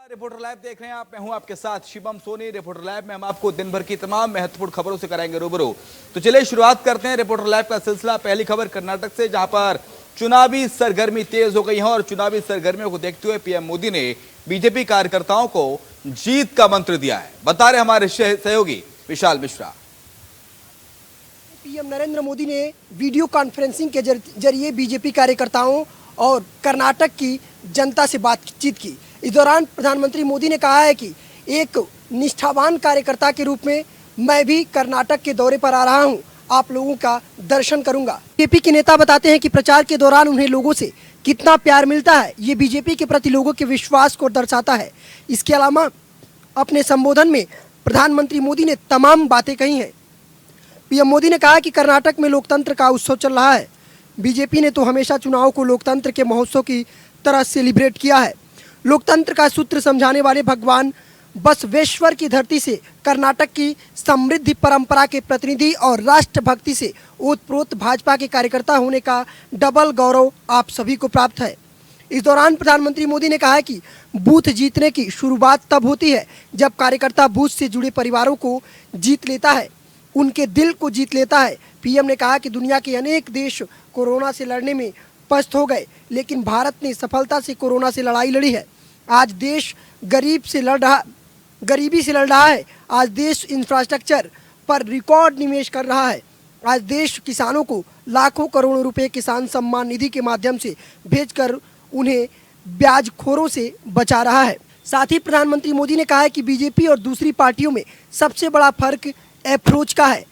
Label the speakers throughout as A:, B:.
A: Reporter live देख रहे हैं आप। मैं हूं आपके साथ शिवम सोनी। रिपोर्टर लाइव में हम आपको दिन भर की तमाम महत्वपूर्ण खबरों से कराएंगे रूबरू। तो चलिए शुरुआत करते हैं रिपोर्टर लाइव का सिलसिला। पहली खबर कर्नाटक से, जहां पर चुनावी सरगर्मी तेज हो गई है और चुनावी सरगर्मियों को देखते हुए पीएम मोदी ने बीजेपी कार्यकर्ताओं को जीत का मंत्र दिया है। बता रहे हमारे सहयोगी विशाल मिश्रा।
B: पीएम नरेंद्र मोदी ने वीडियो कॉन्फ्रेंसिंग के जरिए बीजेपी कार्यकर्ताओं और कर्नाटक की जनता से बातचीत की। इस दौरान प्रधानमंत्री मोदी ने कहा है कि एक निष्ठावान कार्यकर्ता के रूप में मैं भी कर्नाटक के दौरे पर आ रहा हूं, आप लोगों का दर्शन करूंगा। बीजेपी के नेता बताते हैं कि प्रचार के दौरान उन्हें लोगों से कितना प्यार मिलता है, ये बीजेपी के प्रति लोगों के विश्वास को दर्शाता है। इसके अलावा अपने संबोधन में प्रधानमंत्री मोदी ने तमाम बातें कही हैं। पीएम मोदी ने कहा कि कर्नाटक में लोकतंत्र का उत्सव चल रहा है। बीजेपी ने तो हमेशा चुनाव को लोकतंत्र के महोत्सव की तरह सेलिब्रेट किया है। लोकतंत्र का सूत्र समझाने वाले भगवान बसवेश्वर की धरती से कर्नाटक की समृद्धि परंपरा के प्रतिनिधि और राष्ट्रभक्ति से ओतप्रोत भाजपा के कार्यकर्ता होने का डबल गौरव आप सभी को प्राप्त है। इस दौरान प्रधानमंत्री मोदी ने कहा कि बूथ जीतने की शुरुआत तब होती है जब कार्यकर्ता बूथ से जुड़े परिवारों को जीत लेता है, उनके दिल को जीत लेता है। पीएम ने कहा कि दुनिया के अनेक देश कोरोना से लड़ने में पस्त हो गए, लेकिन भारत ने सफलता से कोरोना से लड़ाई लड़ी है। आज देश गरीबी से लड़ रहा है। आज देश इंफ्रास्ट्रक्चर पर रिकॉर्ड निवेश कर रहा है। आज देश किसानों को लाखों करोड़ों रुपए किसान सम्मान निधि के माध्यम से भेजकर उन्हें ब्याजखोरों से बचा रहा है। साथ ही प्रधानमंत्री मोदी ने कहा है कि बीजेपी और दूसरी पार्टियों में सबसे बड़ा फर्क अप्रोच का है।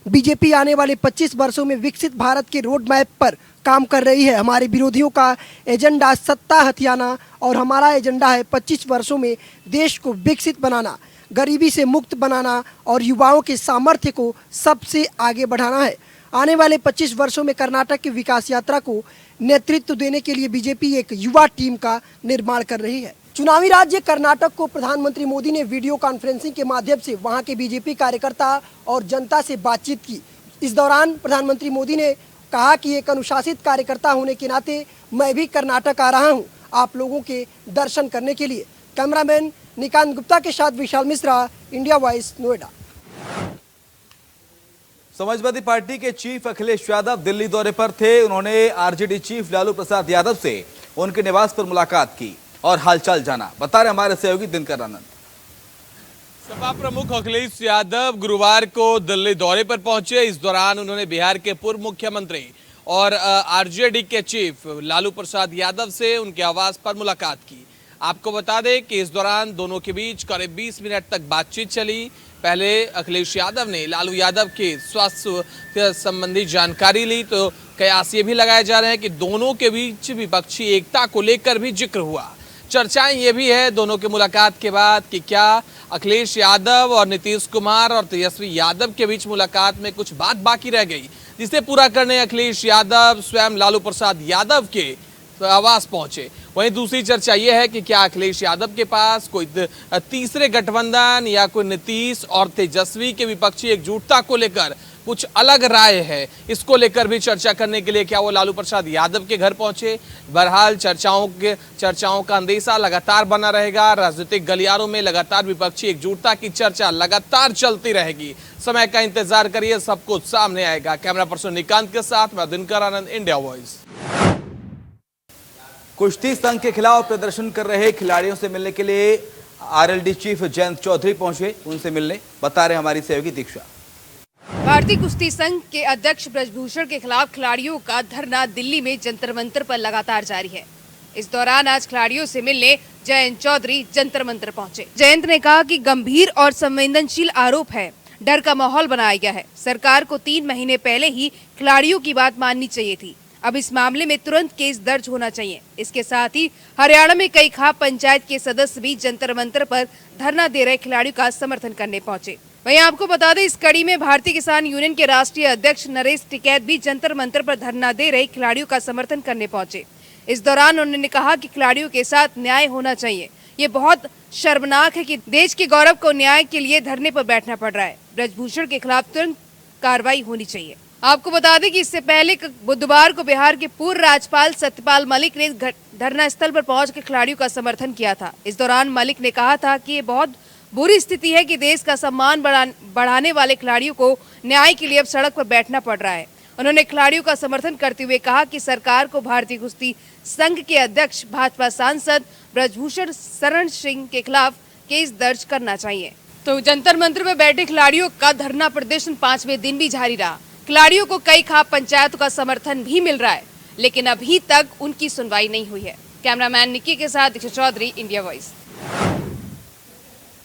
B: बीजेपी आने वाले 25 वर्षों में विकसित भारत के रोड मैप पर काम कर रही है। हमारे विरोधियों का एजेंडा सत्ता हथियाना और हमारा एजेंडा है 25 वर्षों में देश को विकसित बनाना, गरीबी से मुक्त बनाना और युवाओं के सामर्थ्य को सबसे आगे बढ़ाना है। आने वाले 25 वर्षों में कर्नाटक की विकास यात्रा को नेतृत्व देने के लिए बीजेपी एक युवा टीम का निर्माण कर रही है। चुनावी राज्य कर्नाटक को प्रधानमंत्री मोदी ने वीडियो कॉन्फ्रेंसिंग के माध्यम से वहां के बीजेपी कार्यकर्ता और जनता से बातचीत की। इस दौरान प्रधानमंत्री मोदी ने कहा कि एक अनुशासित कार्यकर्ता होने के नाते मैं भी कर्नाटक आ रहा हूं, आप लोगों के दर्शन करने के लिए। कैमरामैन निकांत गुप्ता के साथ विशाल मिश्रा, इंडिया वॉइस, नोएडा।
A: समाजवादी पार्टी के चीफ अखिलेश यादव दिल्ली दौरे पर थे। उन्होंने आरजेडी चीफ लालू प्रसाद यादव से उनके निवास पर मुलाकात की और हालचाल जाना। बता रहे हमारे सहयोगी दिनकर आनंद।
C: सपा प्रमुख अखिलेश यादव गुरुवार को दिल्ली दौरे पर पहुंचे। इस दौरान उन्होंने बिहार के पूर्व मुख्यमंत्री और आरजेडी के चीफ लालू प्रसाद यादव से उनके आवास पर मुलाकात की। आपको बता दें कि इस दौरान दोनों के बीच करीब 20 मिनट तक बातचीत चली। पहले अखिलेश यादव ने लालू यादव के स्वास्थ्य संबंधी जानकारी ली, तो कयास ये भी लगाए जा रहे हैं कि दोनों के बीच विपक्षी एकता को लेकर भी जिक्र हुआ। चर्चाएं ये भी है दोनों के मुलाकात के बाद कि क्या अखिलेश यादव और नीतीश कुमार और तेजस्वी यादव के बीच मुलाकात में कुछ बात बाकी रह गई, जिसे पूरा करने अखिलेश यादव स्वयं लालू प्रसाद यादव के आवास पहुंचे। वहीं दूसरी चर्चा यह है कि क्या अखिलेश यादव के पास कोई तीसरे गठबंधन या कोई नीतीश और तेजस्वी के विपक्षी एकजुटता को लेकर कुछ अलग राय है, इसको लेकर भी चर्चा करने के लिए क्या वो लालू प्रसाद यादव के घर पहुंचे। बहरहाल चर्चाओं का अंदेशा लगातार बना रहेगा। राजनीतिक गलियारों में लगातार विपक्षी एकजुटता की चर्चा लगातार चलती रहेगी। समय का इंतजार करिए, सब कुछ सामने आएगा। कैमरा पर्सन निकांत के साथ मैं दिनकर आनंद, इंडिया वॉइस।
A: कुश्ती संघ के खिलाफ प्रदर्शन कर रहे खिलाड़ियों से मिलने के लिए आरएलडी चीफ जयंत चौधरी पहुंचे, उनसे मिलने। बता रहे हमारी सहयोगी दीक्षा।
D: भारतीय कुश्ती संघ के अध्यक्ष ब्रजभूषण के खिलाफ खिलाड़ियों का धरना दिल्ली में जंतर मंतर पर लगातार जारी है। इस दौरान आज खिलाड़ियों से मिलने जयंत चौधरी जंतर मंतर पहुंचे। जयंत ने कहा कि गंभीर और संवेदनशील आरोप है, डर का माहौल बनाया गया है। सरकार को 3 महीने पहले ही खिलाड़ियों की बात माननी चाहिए थी। अब इस मामले में तुरंत केस दर्ज होना चाहिए। इसके साथ ही हरियाणा में कई खाप पंचायत के सदस्य भी जंतर मंतर पर धरना दे रहे खिलाड़ियों का समर्थन करने पहुंचे। वहीं आपको बता दें, इस कड़ी में भारतीय किसान यूनियन के राष्ट्रीय अध्यक्ष नरेश टिकैत भी जंतर मंतर पर धरना दे रहे खिलाड़ियों का समर्थन करने पहुंचे। इस दौरान उन्होंने कहा कि खिलाड़ियों के साथ न्याय होना चाहिए। ये बहुत शर्मनाक है कि देश के गौरव को न्याय के लिए धरने पर बैठना पड़ रहा है। ब्रजभूषण के खिलाफ तुरंत कार्रवाई होनी चाहिए। आपको बता दें कि इससे पहले बुधवार को बिहार के पूर्व राज्यपाल सत्यपाल मलिक ने धरना स्थल पर पहुंच के खिलाड़ियों का समर्थन किया था। इस दौरान मलिक ने कहा था कि ये बहुत बुरी स्थिति है कि देश का सम्मान बढ़ाने वाले खिलाड़ियों को न्याय के लिए अब सड़क पर बैठना पड़ रहा है। उन्होंने खिलाड़ियों का समर्थन करते हुए कहा कि सरकार को भारतीय कुश्ती संघ के अध्यक्ष भाजपा सांसद ब्रजभूषण शरण सिंह के खिलाफ केस दर्ज करना चाहिए। तो जंतर मंतर में बैठे खिलाड़ियों का धरना प्रदर्शन 5वें दिन भी जारी रहा। खिलाड़ियों को कई खाप पंचायतों का समर्थन भी मिल रहा है, लेकिन अभी तक उनकी सुनवाई नहीं हुई है। कैमरामैन निक्की के साथ दीक्षित चौधरी, इंडिया वॉइस।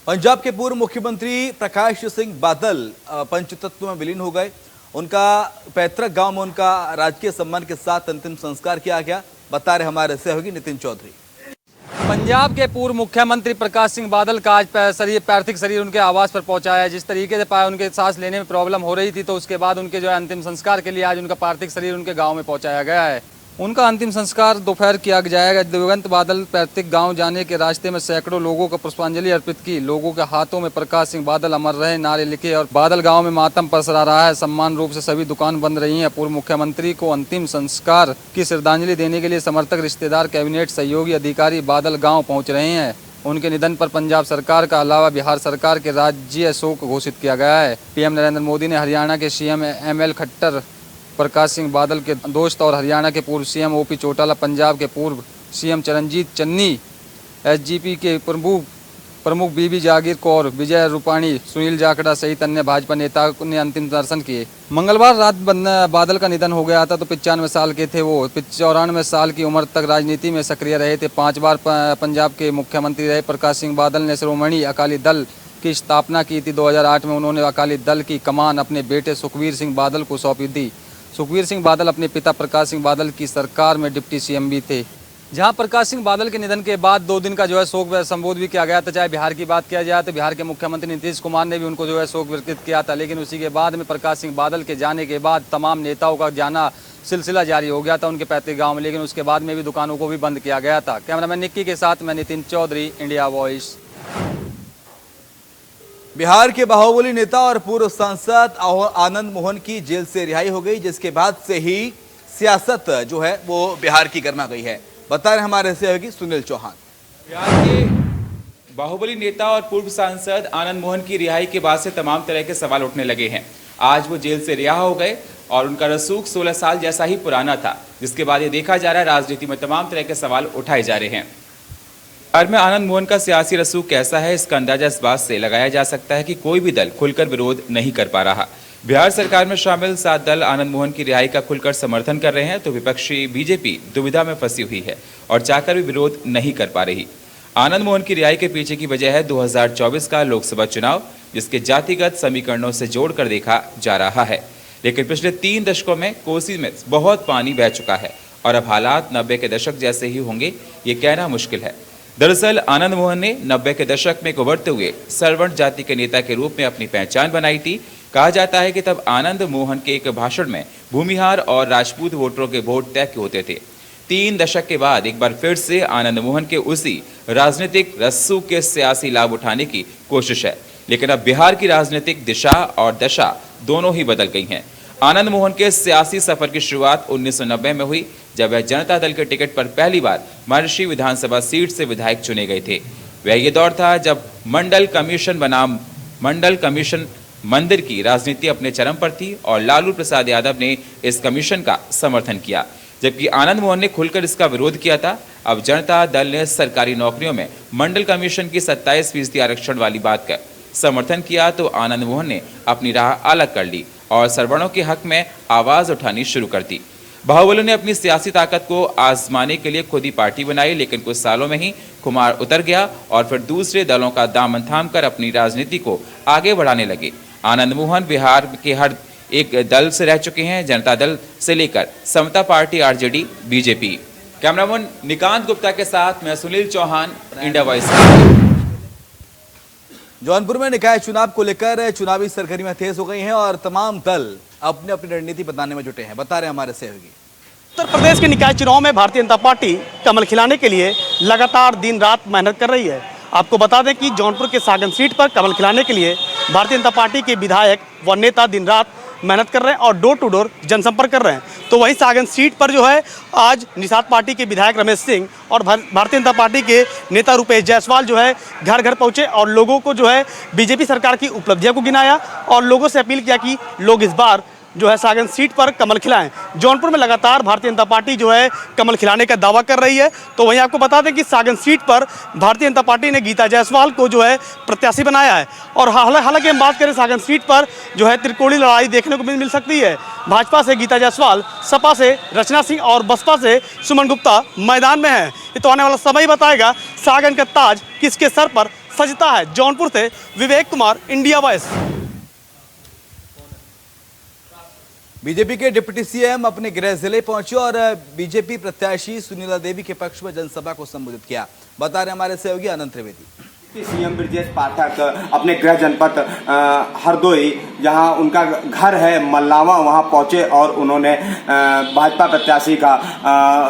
A: पंजाब के पूर्व मुख्यमंत्री प्रकाश सिंह बादल पंचतत्व में विलीन हो गए। उनका पैतृक गांव में उनका राजकीय सम्मान के साथ अंतिम संस्कार किया गया। बता रहे हमारे सहयोगी नितिन चौधरी।
E: पंजाब के पूर्व मुख्यमंत्री प्रकाश सिंह बादल का आज पार्थिव शरीर उनके आवास पर पहुंचाया है। जिस तरीके से पाया उनके सांस लेने में प्रॉब्लम हो रही थी, तो उसके बाद उनके जो है अंतिम संस्कार के लिए आज उनका पार्थिव शरीर उनके गांव में पहुंचाया गया है। उनका अंतिम संस्कार दोपहर किया जाएगा। दिवंगत बादल पैतृक गांव जाने के रास्ते में सैकड़ों लोगों को पुष्पांजलि अर्पित की। लोगों के हाथों में प्रकाश सिंह बादल अमर रहे नारे लिखे और बादल गांव में मातम पसरा रहा है। सम्मान रूप से सभी दुकान बंद रही हैं। पूर्व मुख्यमंत्री को अंतिम संस्कार की श्रद्धांजलि देने के लिए समर्थक, रिश्तेदार, कैबिनेट सहयोगी अधिकारी बादल गाँव पहुँच रहे हैं। उनके निधन पर पंजाब सरकार का अलावा बिहार सरकार के राज्य शोक घोषित किया गया है। पीएम नरेंद्र मोदी ने हरियाणा के सीएम एमएल खट्टर, प्रकाश सिंह बादल के दोस्त और हरियाणा के पूर्व सीएम ओपी चौटाला, पंजाब के पूर्व सीएम चरणजीत चन्नी, एसजीपी के प्रमुख बीबी जागीर कौर, विजय रूपाणी, सुनील जाखड़ा सहित अन्य भाजपा नेताओं ने अंतिम दर्शन किए। मंगलवार रात बादल का निधन हो गया था। तो 95 साल के थे वो। 94 साल की उम्र तक राजनीति में सक्रिय रहे थे। 5 बार पंजाब के मुख्यमंत्री रहे। प्रकाश सिंह बादल ने श्रोमणी अकाली दल की स्थापना की थी। 2008 में उन्होंने अकाली दल की कमान अपने बेटे सुखबीर सिंह बादल को सौंपी थी। सुखबीर सिंह बादल अपने पिता प्रकाश सिंह बादल की सरकार में डिप्टी सीएम भी थे। जहां प्रकाश सिंह बादल के निधन के बाद 2 दिन का जो है शोक संबोध भी किया गया था। चाहे बिहार की बात किया जाए तो बिहार के मुख्यमंत्री नीतीश कुमार ने भी उनको जो है शोक व्यक्त किया था। लेकिन उसी के बाद में प्रकाश सिंह बादल के जाने के बाद तमाम नेताओं का जाना सिलसिला जारी हो गया था उनके पैतृक गाँव में। लेकिन उसके बाद में भी दुकानों को भी बंद किया गया था। कैमरामैन निक्की के साथ मैं नितिन चौधरी, इंडिया वॉइस।
A: बिहार के बाहुबली नेता और पूर्व सांसद आनंद मोहन की जेल से रिहाई हो गई, जिसके बाद से ही सियासत जो है वो बिहार की गर्मा गई है। बता रहे हमारे सहयोगी सुनील चौहान।
F: बिहार के बाहुबली नेता और पूर्व सांसद आनंद मोहन की रिहाई के बाद से तमाम तरह के सवाल उठने लगे हैं। आज वो जेल से रिहा हो गए और उनका रसूख 16 साल जैसा ही पुराना था, जिसके बाद ये देखा जा रहा है राजनीति में तमाम तरह के सवाल उठाए जा रहे हैं। बिहार में आनंद मोहन का सियासी रसूख कैसा है, इसका अंदाजा इस बात से लगाया जा सकता है कि कोई भी दल खुलकर विरोध नहीं कर पा रहा। बिहार सरकार में शामिल 7 दल आनंद मोहन की रिहाई का खुलकर समर्थन कर रहे हैं, तो विपक्षी बीजेपी दुविधा में फंसी हुई है और चाहकर भी विरोध नहीं कर पा रही। आनंद मोहन की रिहाई के पीछे की वजह है 2024 का लोकसभा चुनाव, जिसके जातिगत समीकरणों से जोड़कर देखा जा रहा है। लेकिन पिछले 3 दशकों में कोसी में बहुत पानी बह चुका है और अब हालात 90 के दशक जैसे ही होंगे, ये कहना मुश्किल है। दरअसल आनंद मोहन ने 90 के दशक में उभरते हुए सवर्ण जाति के नेता के रूप में अपनी पहचान बनाई थी। कहा जाता है कि तब आनंद मोहन के एक भाषण में भूमिहार और राजपूत वोटरों के वोट तय होते थे। 3 दशक के बाद एक बार फिर से आनंद मोहन के उसी राजनीतिक रस्सू के सियासी लाभ उठाने की कोशिश है। लेकिन अब बिहार की राजनीतिक दिशा और दशा दोनों ही बदल गई हैं। आनंद मोहन के सियासी सफर की शुरुआत 1990 में हुई, जब वह जनता दल के टिकट पर पहली बार महर्षि विधानसभा सीट से विधायक चुने गए थे। वह ये दौर था जब मंडल कमीशन मंदिर की राजनीति अपने चरम पर थी और लालू प्रसाद यादव ने इस कमीशन का समर्थन किया, जबकि आनंद मोहन ने खुलकर इसका विरोध किया था। अब जनता दल ने सरकारी नौकरियों में मंडल कमीशन की 27% आरक्षण वाली बात का समर्थन किया, तो आनंद मोहन ने अपनी राह अलग कर ली और सवर्णों के हक में आवाज उठानी शुरू कर दी। बाहुबली ने अपनी सियासी ताकत को आजमाने के लिए खुद ही पार्टी बनाई, लेकिन कुछ सालों में ही खुमार उतर गया और फिर दूसरे दलों का दामन थामकर अपनी राजनीति को आगे बढ़ाने लगे। आनंद मोहन बिहार के हर एक दल से रह चुके हैं, जनता दल से लेकर Samata Party, RJD, BJP. Cameraman Nikant Gupta के साथ मैं सुनील चौहान, इंडिया वॉइस।
A: जौनपुर में निकाय चुनाव को लेकर चुनावी सरगर्मियां तेज हो गई हैं और तमाम दल अपनी अपनी रणनीति बताने में जुटे हैं। बता रहे हमारे सहयोगी।
G: उत्तर प्रदेश के निकाय चुनाव में भारतीय जनता पार्टी कमल खिलाने के लिए लगातार दिन रात मेहनत कर रही है। आपको बता दें कि जौनपुर के सागन सीट पर कमल खिलाने के लिए भारतीय जनता पार्टी के विधायक व नेता दिन रात मेहनत कर रहे हैं और डोर टू डोर जनसंपर्क कर रहे हैं। तो वहीं सागन सीट पर जो है आज निषाद पार्टी के विधायक रमेश सिंह और भारतीय जनता पार्टी के नेता रुपेश जायसवाल जो है घर घर पहुंचे और लोगों को जो है बीजेपी सरकार की उपलब्धियों को गिनाया और लोगों से अपील किया कि लोग इस बार जो है सागन सीट पर कमल खिलाएं। जौनपुर में लगातार भारतीय जनता पार्टी जो है कमल खिलाने का दावा कर रही है। तो वहीं आपको बता दें कि सागन सीट पर भारतीय जनता पार्टी ने गीता जायसवाल को जो है प्रत्याशी बनाया है। और हालांकि हम बात करें सागन सीट पर जो है त्रिकोणीय लड़ाई देखने को मिल सकती है। भाजपा से गीता जायसवाल, सपा से रचना सिंह और बसपा से सुमन गुप्ता मैदान में है। ये तो आने वाला समय ही बताएगा सागन का ताज किसके सर पर सजता है। जौनपुर से Vivek Kumar, India voice.
A: BJP के डिप्टी सीएम अपने गृह जिले पहुंचे और बीजेपी प्रत्याशी सुनीला देवी के पक्ष में जनसभा को संबोधित किया। बता रहे हमारे सहयोगी आनंद त्रिवेदी।
H: सीएम ब्रजेश पाठक अपने गृह जनपद हरदोई, जहां उनका घर है मल्लावा, वहां पहुंचे और उन्होंने भाजपा प्रत्याशी का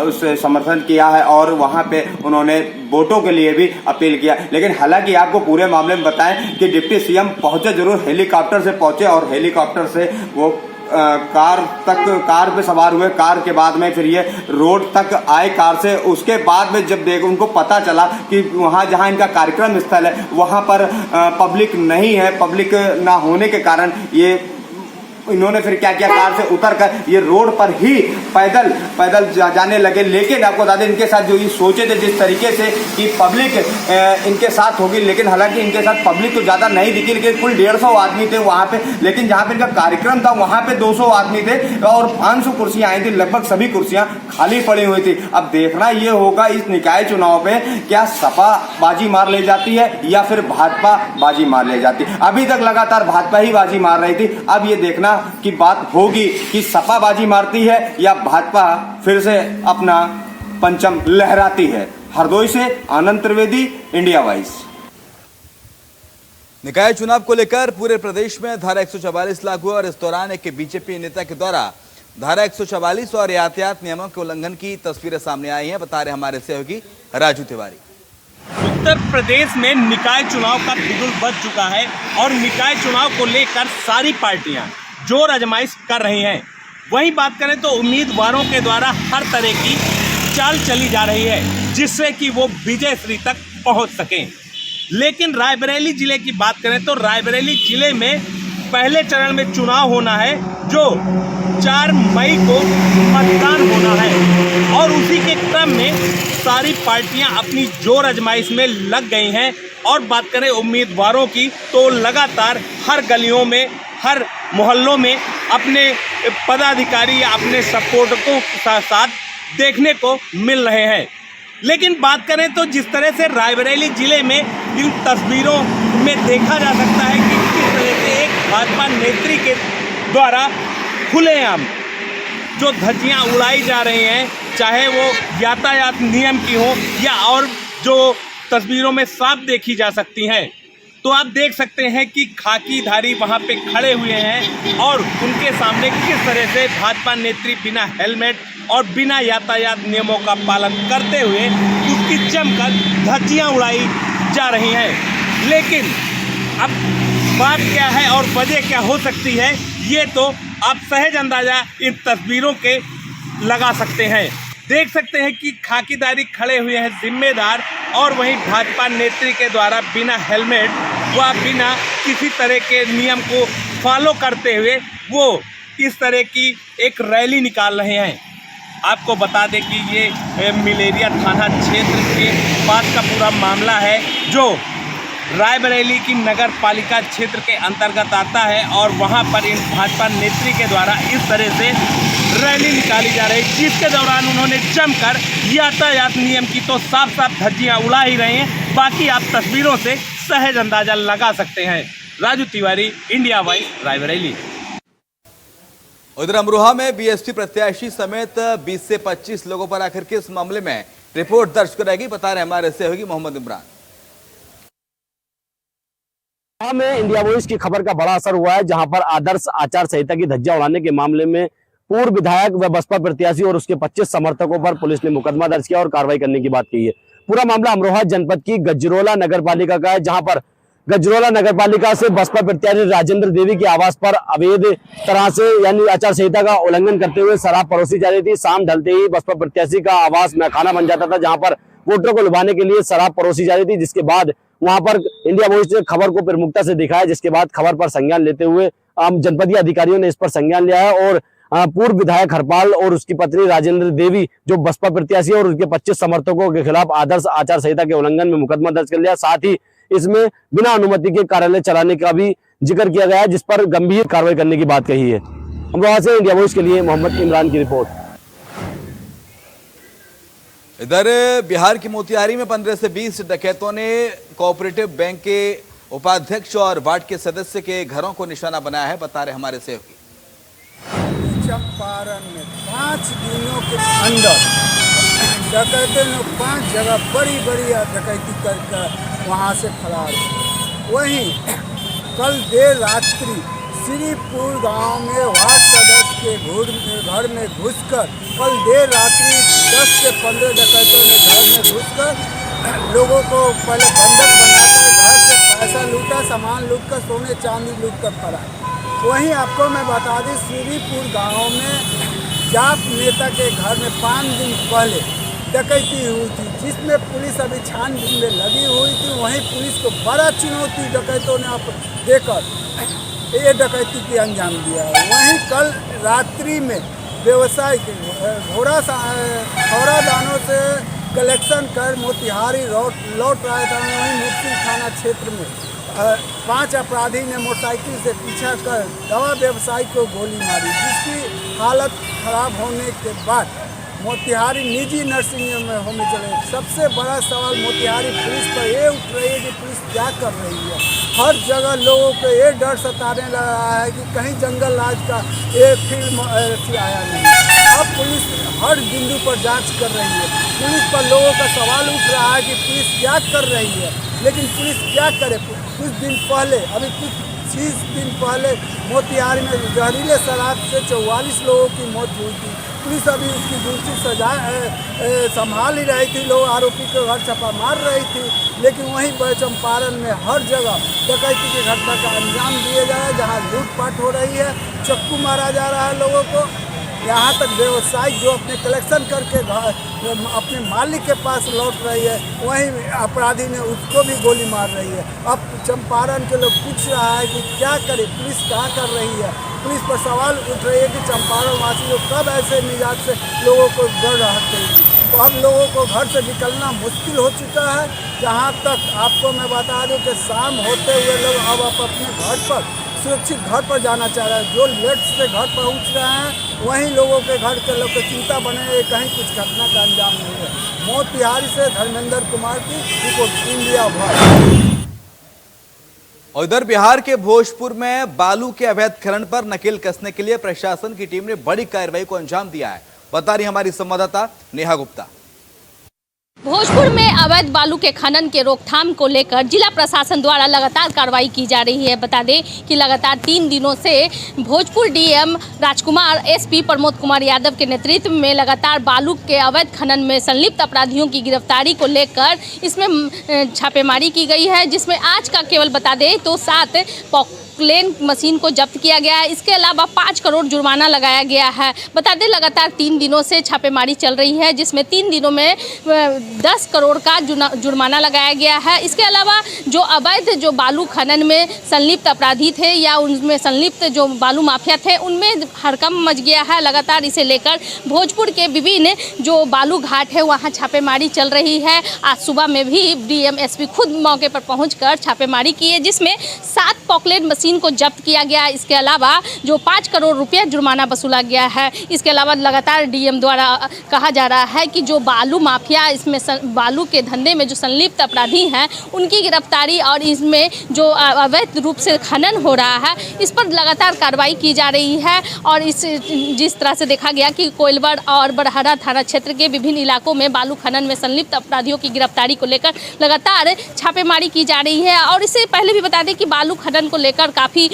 H: उससे समर्थन किया है और वहां पे उन्होंने वोटों के लिए भी अपील किया। लेकिन हालांकि आपको पूरे मामले में बताएं कि डिप्टी सीएम पहुंचे जरूर, हेलीकॉप्टर से पहुंचे और हेलीकॉप्टर से वो कार पे सवार हुए। कार के बाद में फिर ये रोड तक आए कार से। उसके बाद में जब उनको पता चला कि वहाँ जहाँ इनका कार्यक्रम स्थल है वहाँ पर पब्लिक नहीं है, पब्लिक ना होने के कारण ये इन्होंने फिर क्या किया, कार से उतरकर ये रोड पर ही पैदल जाने लगे। लेकिन आपको बता दें इनके साथ जो ये सोचे थे जिस तरीके से कि पब्लिक इनके साथ होगी, लेकिन हालांकि इनके साथ पब्लिक तो ज़्यादा नहीं दिखी, लेकिन कुल 150 आदमी थे वहाँ पे। लेकिन जहाँ पे इनका कार्यक्रम था वहाँ पे 200 आदमी थे और 500 कुर्सियाँ आई थी। लगभग सभी कुर्सियाँ खाली पड़ी हुई थी। अब देखना ये होगा इस निकाय चुनाव पे क्या सपा बाजी मार ले जाती है या फिर भाजपा बाजी मार ले जाती है। अभी तक लगातार भाजपा ही बाजी मार रही थी। अब ये देखना की बात होगी कि सपा बाजी मारती है या भाजपा फिर से अपना पंचम लहराती है। हरदोई से आनंद त्रिवेदी, इंडिया वॉइस।
A: निकाय चुनाव को लेकर पूरे प्रदेश में धारा 144 लागू है और इस दौरान एक बीजेपी नेता के द्वारा धारा 144 और यातायात नियमों के उल्लंघन की तस्वीरें सामने आई हैं। बता रहे हमारे सहयोगी राजू तिवारी।
I: उत्तर प्रदेश में निकाय चुनाव का बिगुल बज चुका है और निकाय चुनाव को लेकर सारी पार्टियां जोर आजमाइश कर रही हैं। वहीं बात करें तो उम्मीदवारों के द्वारा हर तरह की चाल चली जा रही है जिससे कि वो विजय श्री तक पहुंच सकें। लेकिन रायबरेली जिले की बात करें तो रायबरेली जिले में पहले चरण में चुनाव होना है जो 4 मई को मतदान होना है और उसी के क्रम में सारी पार्टियां अपनी जोर आजमाइश में लग गई हैं। और बात करें उम्मीदवारों की तो लगातार हर गलियों में, हर मोहल्लों में अपने पदाधिकारी या अपने सपोर्टरों के साथ देखने को मिल रहे हैं। लेकिन बात करें तो जिस तरह से रायबरेली जिले में इन तस्वीरों में देखा जा सकता है कि किस तरह से एक भाजपा नेत्री के द्वारा खुलेआम जो धज्जियां उड़ाई जा रही हैं, चाहे वो यातायात नियम की हो या और जो तस्वीरों में साफ देखी जा सकती हैं। तो आप देख सकते हैं कि खाकीधारी वहां पे खड़े हुए हैं और उनके सामने किस तरह से भाजपा नेत्री बिना हेलमेट और बिना यातायात नियमों का पालन करते हुए उसकी जमकर धज्जियां उड़ाई जा रही हैं। लेकिन अब बात क्या है और वजह क्या हो सकती है ये तो आप सहज अंदाजा इन तस्वीरों के लगा सकते हैं। देख सकते हैं कि खाकीदारी खड़े हुए हैं जिम्मेदार और वहीं भाजपा नेत्री के द्वारा बिना हेलमेट व बिना किसी तरह के नियम को फॉलो करते हुए वो इस तरह की एक रैली निकाल रहे हैं। आपको बता दें कि ये मिलेरिया थाना क्षेत्र के पास का पूरा मामला है जो रायबरेली की नगर पालिका क्षेत्र के अंतर्गत आता है और वहां पर इन भाजपा नेत्री के द्वारा इस तरह से रैली निकाली जा रही है जिसके दौरान उन्होंने जमकर यातायात नियम की तो साफ साफ धज्जियां उड़ा ही रहे हैं। बाकी आप तस्वीरों से सहज अंदाजा लगा सकते हैं। Raju Tiwari, India voice, Raebareli.
A: उधर अमरोहा में बीएसपी प्रत्याशी समेत 20 से 25 लोगों पर आखिर किस मामले में रिपोर्ट दर्ज कराएगी, बता रहे हमारे सहयोगी मोहम्मद इमरान।
J: में इंडिया वॉइस की खबर का बड़ा असर हुआ है जहां पर आदर्श आचार संहिता की धज्जियां उड़ाने के मामले में पूर्व विधायक व बसपा प्रत्याशी और उसके 25 समर्थकों पर पुलिस ने मुकदमा दर्ज किया और कार्रवाई करने की बात कही है। पूरा मामला अमरोहा जनपद की गजरोला नगर पालिका का है जहां पर गजरौला नगर पालिका से बसपा प्रत्याशी राजेंद्र देवी के आवास पर अवैध तरह से यानी आचार संहिता का उल्लंघन करते हुए शराब परोसी जा रही थी। शाम ढलते ही बसपा प्रत्याशी का आवास में खाना बन जाता था, जहां पर वोटरों को लुभाने के लिए शराब परोसी जा रही थी, जिसके बाद वहां पर इंडिया वॉइस ने खबर को प्रमुखता से दिखाया, जिसके बाद खबर पर संज्ञान लेते हुए जनपदीय अधिकारियों ने इस पर संज्ञान लिया है और पूर्व विधायक हरपाल और उसकी पत्नी राजेंद्र देवी जो बसपा प्रत्याशी और उनके 25 समर्थकों के खिलाफ आदर्श आचार संहिता के उल्लंघन में मुकदमा दर्ज कर लिया। साथ ही इसमें बिना अनुमति के कार्यालय चलाने का भी जिक्र किया गया है, जिस पर गंभीर कार्रवाई करने की बात कही है। अमरोहा से इंडिया वॉइस के लिए मोहम्मद इमरान की रिपोर्ट।
A: इधर बिहार की मोतिहारी में 15 से 20 डकैतों ने कोऑपरेटिव बैंक के उपाध्यक्ष और वार्ड के सदस्य के घरों को निशाना बनाया है, बता रहे हमारे सहयोगी।
K: चंपारण में 5 दिनों के अंदर डकैतों ने 5 जगह बड़ी डकैती करके वहां से फरार हुए। वहीं कल देर रात्रि श्रीपुर गांव में वार्ड सदस्य के घर में घुसकर कल देर रात्रि 10 से 15 डकैतों ने घर में घुसकर लोगों को पहले बंधक बनाकर घर से पैसा लूटा, सामान लूटकर, सोने चांदी लूटकर फरार। वहीं आपको मैं बता दें, श्रीपुर गांव में जाप नेता के घर में 5 दिन पहले डकैती हुई थी, जिसमें पुलिस अभी छानबीन में लगी हुई थी। वहीं पुलिस को बड़ा चुनौती डकैतों ने देकर ये डकैती की अंजाम दिया है। वहीं कल रात्रि में व्यवसाय घोड़ा दानों से कलेक्शन कर मोतिहारी लौट रहा था। वहीं मुफ्ती थाना क्षेत्र में 5 अपराधी ने मोटरसाइकिल से पीछा कर दवा व्यवसायी को गोली मारी, जिसकी हालत खराब होने के बाद मोतिहारी निजी नर्सिंग होम में होने चले। सबसे बड़ा सवाल मोतिहारी पुलिस पर ये उठ रही है कि पुलिस क्या कर रही है। हर जगह लोगों को ये डर सताने लगा है कि कहीं जंगल राज का एक फिल्म आया नहीं। अब पुलिस हर बिंदु पर जांच कर रही है। पुलिस पर लोगों का सवाल उठ रहा है कि पुलिस क्या कर रही है, लेकिन पुलिस क्या करे। कुछ दिन पहले, अभी कुछ 30 दिन पहले मोतिहारी में जहरीले शराब से 44 लोगों की मौत हुई थी। पुलिस अभी उसकी दूसरी सजा संभाल ही रही थी, लोग आरोपी के घर छापा मार रही थी। लेकिन वहीं पर चंपारण में हर जगह डकैती की घटना का अंजाम दिया जा रहा है, जहाँ लूटपाट हो रही है, चक्कू मारा जा रहा है लोगों को। यहाँ तक व्यवसायी जो अपने कलेक्शन करके अपने मालिक के पास लौट रही है, वहीं अपराधी ने उसको भी गोली मार रही है। अब चंपारण के लोग पूछ रहा है कि क्या करे, पुलिस क्या कर रही है। पुलिस पर सवाल उठ रही है कि चंपारण वासी लोग कब ऐसे मिजाज से लोगों को डर रखेंगे। तो अब लोगों को घर से निकलना मुश्किल हो चुका है। जहाँ तक आपको मैं बता दूँ कि शाम होते हुए लोग अब अपने घर पर सुरक्षित घर पर जाना चाह रहे हैं। जो लेट से घर पहुंच रहे हैं, वहीं लोगों के घर के लोग को चिंता बने कहीं कुछ घटना का अंजाम नहीं है। मोतिहारी से धर्मेंद्र कुमार की रिपोर्ट, इंडिया वॉइस।
A: और इधर बिहार के भोजपुर में बालू के अवैध खनन पर नकेल कसने के लिए प्रशासन की टीम ने बड़ी कार्रवाई को अंजाम दिया है, बता रही हमारी संवाददाता नेहा गुप्ता।
L: भोजपुर में अवैध बालू के खनन के रोकथाम को लेकर जिला प्रशासन द्वारा लगातार कार्रवाई की जा रही है। बता दें कि लगातार 3 दिनों से भोजपुर डीएम राजकुमार, एसपी प्रमोद कुमार यादव के नेतृत्व में लगातार बालू के अवैध खनन में संलिप्त अपराधियों की गिरफ्तारी को लेकर इसमें छापेमारी की गई है, जिसमें आज का केवल बता दें तो 7 पॉकलेन मशीन को जब्त किया गया है। इसके अलावा 5 करोड़ जुर्माना लगाया गया है। बता दें लगातार 3 दिनों से छापेमारी चल रही है, जिसमें 3 दिनों में 10 करोड़ का जुर्माना लगाया गया है। इसके अलावा जो अवैध जो बालू खनन में संलिप्त अपराधी थे या उनमें संलिप्त जो बालू माफिया थे, उनमें हड़कंप मच गया है। लगातार इसे लेकर भोजपुर के विभिन्न जो बालू घाट है वहाँ छापेमारी चल रही है। आज सुबह में भी डीएम, एसपी खुद मौके पर पहुंचकर छापेमारी की है, जिसमें 7 पॉकलेट मशीन को जब्त किया गया। इसके अलावा जो 5 करोड़ रुपया जुर्माना वसूला गया है। इसके अलावा लगातार डीएम द्वारा कहा जा रहा है कि जो बालू माफिया, इसमें बालू के धंधे में जो संलिप्त अपराधी हैं, उनकी गिरफ्तारी और इसमें जो अवैध रूप से खनन हो रहा है, इस पर लगातार कार्रवाई की जा रही है। और जिस तरह से देखा गया कि कोइलवर और बरहरा थाना क्षेत्र के विभिन्न इलाकों में बालू खनन में संलिप्त अपराधियों की गिरफ्तारी को लेकर लगातार छापेमारी की जा रही है। और इससे पहले भी बता दें कि बालू खनन खनन को लेकर काफ़ी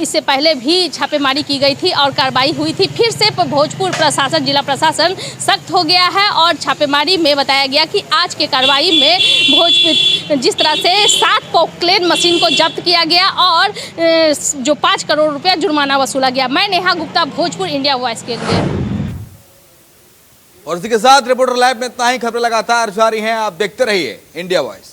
L: इससे पहले भी छापेमारी की गई थी और कार्रवाई हुई थी। फिर से भोजपुर प्रशासन, जिला प्रशासन सख्त हो गया है और छापेमारी में बताया गया कि आज के कार्रवाई में भोजपुर जिस तरह से 7 पोक्लेन मशीन को जब्त किया गया और जो 5 करोड़ रुपया जुर्माना वसूला गया। मैं नेहा गुप्ता, भोजपुर इंडिया वॉइस के लिए।
A: और इसी के साथ रिपोर्टर लाइव में इतना ही। खबरें लगातार जारी हैं, आप देखते रहिए इंडिया वॉइस।